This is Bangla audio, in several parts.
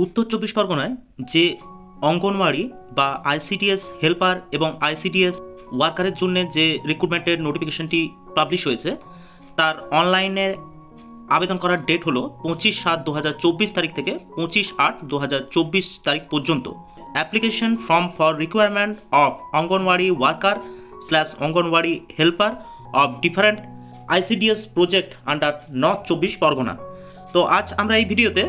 উত্তর চব্বিশ পরগনায় যে অঙ্গনওয়াড়ি বা আইসিডিএস হেল্পার এবং আইসিডিএস ওয়ার্কারের জন্য যে রিক্রুটমেন্টের নোটিফিকেশনটি পাবলিশ হয়েছে তার অনলাইনে আবেদন করার ডেট হলো 25/7/2024 তারিখ থেকে 25/8/2024 তারিখ পর্যন্ত। Application form for requirement of anganwadi worker / anganwadi helper of different ICDS project under north চব্বিশ পরগনা। তো আজ আমরা এই ভিডিওতে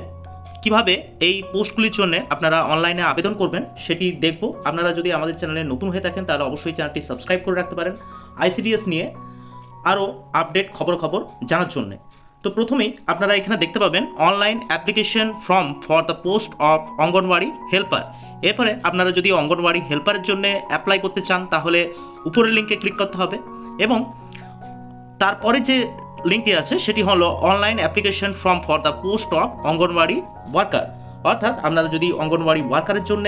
কিভাবে এই পোস্টগুলির জন্য আপনারা অনলাইনে আবেদন করবেন সেটি দেখব। আপনারা যদি আমাদের চ্যানেলে নতুন হয়ে থাকেন তাহলে অবশ্যই চ্যানেলটি সাবস্ক্রাইব করে রাখতে পারেন আইসিডিএস নিয়ে আরও আপডেট খবর জানার জন্য। তো প্রথমেই আপনারা এখানে দেখতে পাবেন online application form for the post of anganwadi helper. এরপরে আপনারা যদি অঙ্গনওয়াড়ি হেল্পারের জন্য অ্যাপ্লাই করতে চান তাহলে উপরের লিঙ্কে ক্লিক করতে হবে এবং তারপরে যে লিঙ্কটি আছে সেটি হলো online application form for the post of anganwadi worker. অর্থাৎ আপনারা যদি অঙ্গনওয়াড়ি ওয়ার্কারের জন্য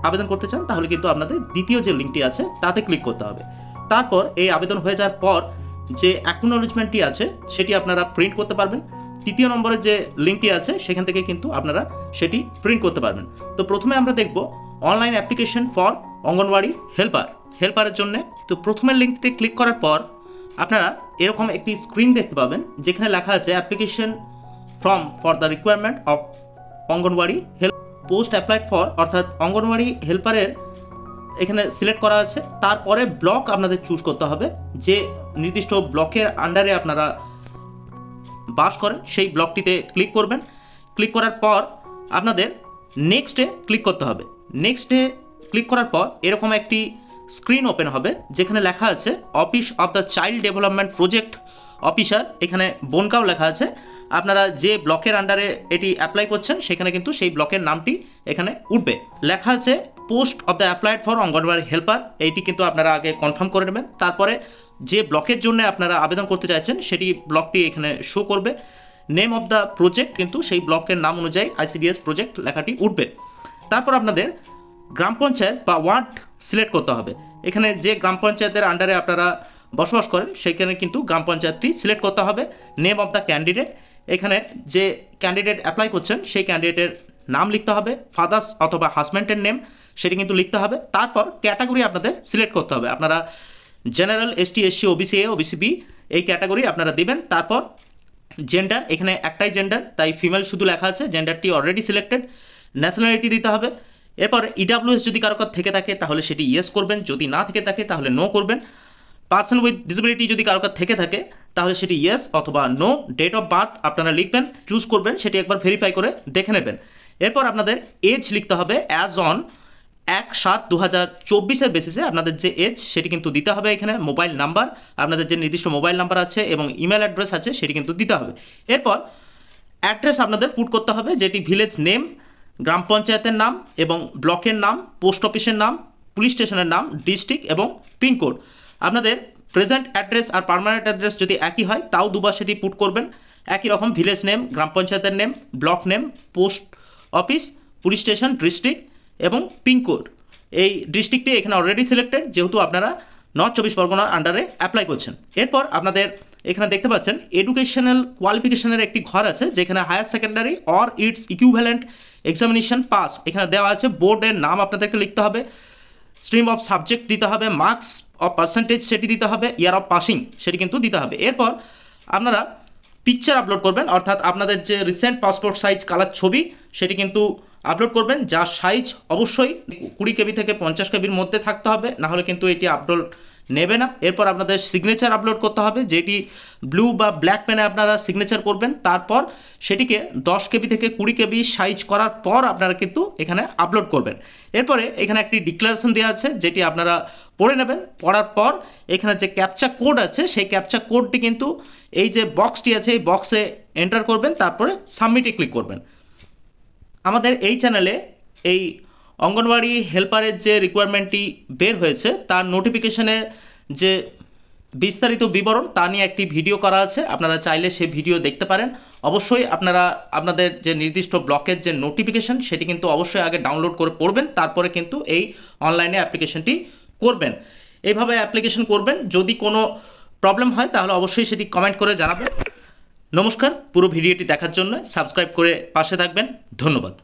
আবেদন করতে চান তাহলে কিন্তু আপনাদের দ্বিতীয় যে লিঙ্কটি আছে তাতে ক্লিক করতে হবে। তারপর এই আবেদন হয়ে যাওয়ার পর যে অ্যাকনোলেজমেন্টটি আছে সেটি আপনারা প্রিন্ট করতে পারবেন। তৃতীয় নম্বরের যে লিঙ্কটি আছে সেখান থেকে কিন্তু আপনারা সেটি প্রিন্ট করতে পারবেন। তো প্রথমে আমরা দেখব অনলাইন অ্যাপ্লিকেশন ফর অঙ্গনওয়াড়ি হেল্পারের জন্য। তো প্রথমের লিঙ্কটিতে ক্লিক করার পর আপনারা এরকম একটি স্ক্রিন দেখতে পাবেন যেখানে লেখা আছে application form for the requirement of anganwadi help post applied for, অর্থাৎ অঙ্গনওয়াড়ি হেল্পারের এখানে সিলেক্ট করা আছে। তারপরে ব্লক আপনাদের চুজ করতে হবে, যে নির্দিষ্ট ব্লকের আন্ডারে আপনারা বাস করেন সেই ব্লকটিতে ক্লিক করবেন। ক্লিক করার পর আপনাদের নেক্সটে ক্লিক করতে হবে। নেক্সটে ক্লিক করার পর এরকম একটি স্ক্রিন ওপেন হবে যেখানে লেখা আছে office of the child development project officer. এখানে বনগাঁও লেখা আছে। আপনারা যে ব্লকের আন্ডারে এটি অ্যাপ্লাই করছেন সেখানে কিন্তু সেই ব্লকের নামটি এখানে উঠবে। লেখা আছে post of the applied for anganwadi helper, এইটি কিন্তু আপনারা আগে কনফার্ম করে নেবেন। তারপরে যে ব্লকের জন্য আপনারা আবেদন করতে চাইছেন সেটি ব্লকটি এখানে শো করবে। নেম অফ দ্য প্রজেক্ট কিন্তু সেই ব্লকের নাম অনুযায়ী আইসিডিএস প্রজেক্ট লেখাটি উঠবে। তারপর আপনাদের গ্রাম পঞ্চায়েত বা ওয়ার্ড সিলেক্ট করতে হবে। এখানে যে গ্রাম পঞ্চায়েতের আন্ডারে আপনারা বসবাস করেন সেখানে কিন্তু গ্রাম পঞ্চায়েতটি সিলেক্ট করতে হবে। নেম অফ দ্য ক্যান্ডিডেট, এখানে যে ক্যান্ডিডেট অ্যাপ্লাই করছেন সেই ক্যান্ডিডেটের নাম লিখতে হবে। ফাদার্স অথবা হাজব্যান্ডের নেম সেটি কিন্তু লিখতে হবে। তারপর ক্যাটাগরি আপনাদের সিলেক্ট করতে হবে। আপনারা general, ST, SC, OBC A, OBC B এই ক্যাটাগরি আপনারা দেবেন। তারপর জেন্ডার, এখানে একটাই জেন্ডার তাই ফিমেল শুধু লেখা আছে, জেন্ডারটি অলরেডি সিলেক্টেড। ন্যাশনালিটি দিতে হবে। এরপর ইডাব্লিউএস যদি কারো থেকে থাকে তাহলে সেটি ইয়েস করবেন, যদি না থেকে থাকে তাহলে নো করবেন। পার্সন উইথ ডিসেবিলিটি যদি কারো থেকে থাকে তাহলে সেটি ইয়েস অথবা নো। ডেট অফ বার্থ আপনারা লিখবেন, চুজ করবেন, সেটি একবার ভেরিফাই করে দেখে নেবেন। এরপর আপনাদের এজ লিখতে হবে অ্যাজ অন 1/7/2024 বেসিসে আপনাদের যে এজ সেটি কিন্তু দিতে হবে। এখানে মোবাইল নাম্বার, আপনাদের যে নির্দিষ্ট মোবাইল নাম্বার আছে এবং ইমেল অ্যাড্রেস আছে সেটি কিন্তু দিতে হবে। এরপর অ্যাড্রেস আপনাদের পুট করতে হবে, যেটি ভিলেজ নেম, গ্রাম পঞ্চায়েতের নাম এবং ব্লকের নাম, পোস্ট অফিসের নাম, পুলিশ স্টেশনের নাম, ডিস্ট্রিক্ট এবং পিনকোড। আপনাদের প্রেজেন্ট অ্যাড্রেস আর পার্মানেন্ট অ্যাড্রেস যদি একই হয় তাও দুবার সেটি পুট করবেন। একই রকম ভিলেজ নেম, গ্রাম পঞ্চায়েতের name, block name, post office, police station, district এবং পিনকোড। এই ডিস্ট্রিক্টটি এখানে অলরেডি সিলেক্টেড যেহেতু আপনারা নর্থ চব্বিশ পরগনার আন্ডারে অ্যাপ্লাই করছেন। এরপর আপনাদের এখানে দেখতে পাচ্ছেন এডুকেশনাল কোয়ালিফিকেশনের একটি ঘর আছে যেখানে higher secondary or its equivalent examination pass এখানে দেওয়া আছে। বোর্ডের নাম আপনাদেরকে লিখতে হবে, স্ট্রিম অফ সাবজেক্ট দিতে হবে, মার্কস অফ পার্সেন্টেজ সেটি দিতে হবে, ইয়ার অফ পাসিং সেটি কিন্তু দিতে হবে। এরপর আপনারা পিকচার আপলোড করবেন, অর্থাৎ আপনাদের যে রিসেন্ট পাসপোর্ট সাইজ কালার ছবি সেটি কিন্তু আপলোড করবেন, যার সাইজ অবশ্যই 20 KB থেকে 50 KBর মধ্যে থাকতে হবে, নাহলে কিন্তু এটি আপলোড নেবে না। এরপর আপনাদের সিগনেচার আপলোড করতে হবে, যেটি ব্লু বা ব্ল্যাক পেনে আপনারা সিগনেচার করবেন। তারপর সেটিকে 10 KB থেকে 20 KB সাইজ করার পর আপনারা কিন্তু এখানে আপলোড করবেন। এরপরে এখানে একটি ডিক্লারেশন দেওয়া আছে যেটি আপনারা পড়ে নেবেন। পড়ার পর এখানে যে ক্যাপচা কোড আছে সেই ক্যাপচা কোডটি কিন্তু এই যে বক্সটি আছে এই বক্সে এন্টার করবেন, তারপরে সাবমিটে ক্লিক করবেন। আমাদের এই চ্যানেলে এই অঙ্গনওয়াড়ি হেল্পারের যে রিকোয়ারমেন্টটি বের হয়েছে তার নোটিফিকেশনের যে বিস্তারিত বিবরণ তা নিয়ে একটি ভিডিও করা আছে, আপনারা চাইলে সেই ভিডিও দেখতে পারেন। অবশ্যই আপনারা আপনাদের যে নির্দিষ্ট ব্লকের যে নোটিফিকেশন সেটি কিন্তু অবশ্যই আগে ডাউনলোড করে পড়বেন, তারপরে কিন্তু এই অনলাইনে অ্যাপ্লিকেশনটি করবেন। এইভাবে অ্যাপ্লিকেশন করবেন। যদি কোনো প্রবলেম হয় তাহলে অবশ্যই সেটি কমেন্ট করে জানাবেন। নমস্কার, পুরো ভিডিওটি দেখার জন্য সাবস্ক্রাইব করে পাশে থাকবেন। ধন্যবাদ।